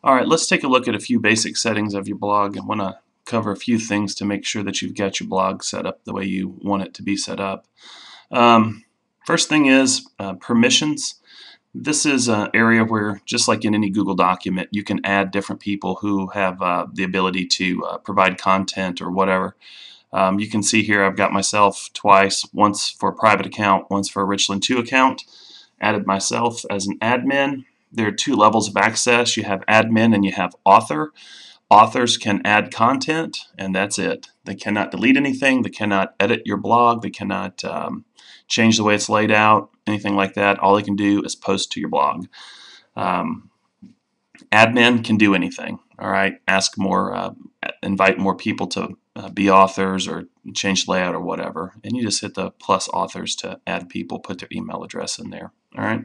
Alright, let's take a look at a few basic settings of your blog. I want to cover a few things to make sure that you've got your blog set up the way you want it to be set up. First thing is permissions. This is an area where, just like in any Google document, you can add different people who have the ability to provide content or whatever. You can see here I've got myself twice, once for a private account, once for a Richland 2 account. Added myself as an admin. There are two levels of access. You have admin and you have author. Authors can add content, and that's it. They cannot delete anything. They cannot edit your blog. They cannot change the way it's laid out, anything like that. All they can do is post to your blog. Admin can do anything. All right, ask more, invite more people to be authors or change the layout or whatever. And you just hit the plus authors to add people, put their email address in there. All right.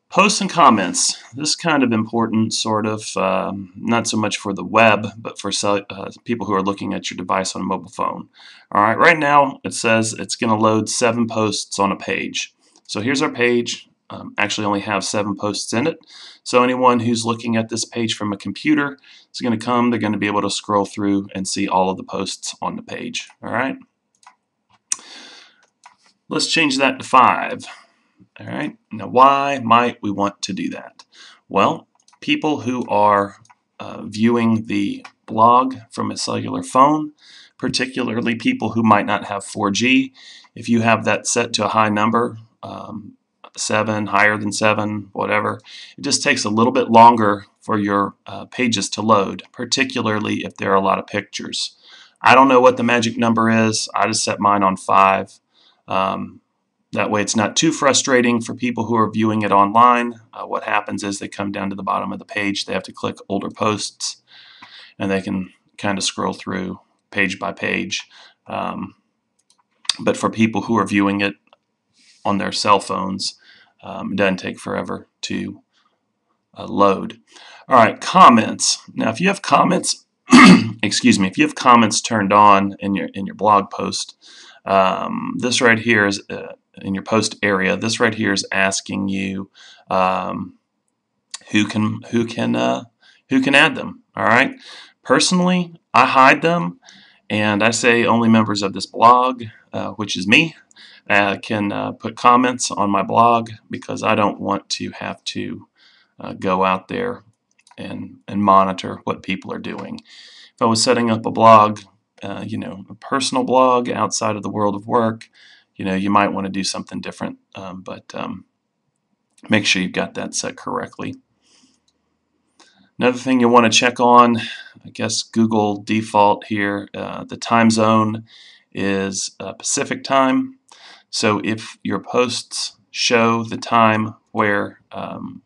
Posts and comments. This is kind of important, sort of, not so much for the web, but for people who are looking at your device on a mobile phone. All right, right now it says it's going to load 7 posts on a page. So here's our page. Actually only have 7 posts in it. So anyone who's looking at this page from a computer is going to come, they're going to be able to scroll through and see all of the posts on the page. All right. Let's change that to 5. All right, now why might we want to do that? Well, people who are viewing the blog from a cellular phone, particularly people who might not have 4G, if you have that set to a high number, 7, higher than 7, whatever, it just takes a little bit longer for your pages to load, particularly if there are a lot of pictures. I don't know what the magic number is. I just set mine on 5. That way it's not too frustrating for people who are viewing it online. What happens is they come down to the bottom of the page, they have to click older posts, and they can kind of scroll through page by page. But for people who are viewing it on their cell phones, it doesn't take forever to load. All right, comments. Now if you have comments, excuse me, if you have comments turned on in your blog post, this right here is in your post area. This right here is asking you who can add them. All right. Personally, I hide them, and I say only members of this blog, which is me, can put comments on my blog, because I don't want to have to go out there and monitor what people are doing. If I was setting up a blog, a personal blog outside of the world of work, you might want to do something different, but make sure you've got that set correctly. Another thing you want to check on, I guess Google default here, the time zone is Pacific time. So if your posts show the time where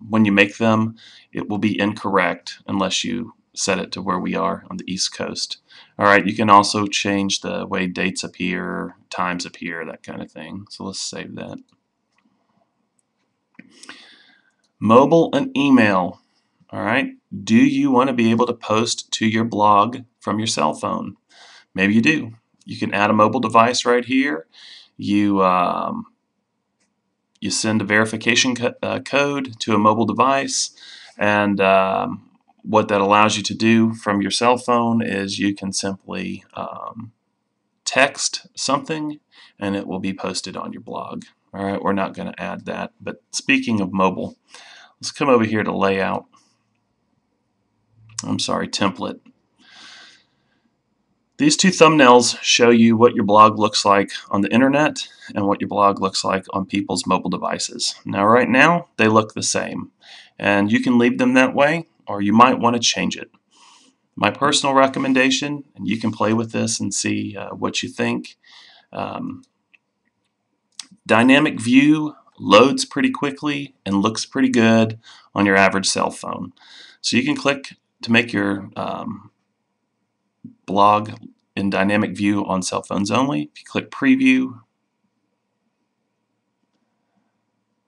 when you make them, it will be incorrect unless you set it to where we are on the East Coast. All right, you can also change the way dates appear, times appear, that kind of thing. So let's save that. Mobile and email. All right, do you want to be able to post to your blog from your cell phone? Maybe you do. You can add a mobile device right here. You send a verification code to a mobile device, and what that allows you to do from your cell phone is you can simply text something and it will be posted on your blog. All right, we're not going to add that. But speaking of mobile, let's come over here to layout. Template. These 2 thumbnails show you what your blog looks like on the internet and what your blog looks like on people's mobile devices. Now right now they look the same, and you can leave them that way, or you might want to change it. My personal recommendation, and you can play with this and see what you think, dynamic view loads pretty quickly and looks pretty good on your average cell phone. So you can click to make your blog in dynamic view on cell phones only. If you click preview,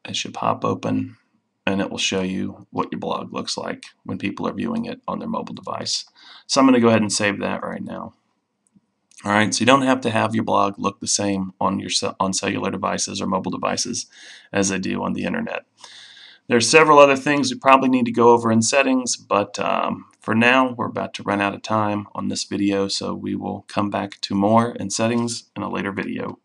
it should pop open, and it will show you what your blog looks like when people are viewing it on their mobile device. So I'm going to go ahead and save that right now. All right, so you don't have to have your blog look the same on cellular devices or mobile devices as they do on the internet. There's several other things we probably need to go over in settings, but for now we're about to run out of time on this video, so we will come back to more in settings in a later video.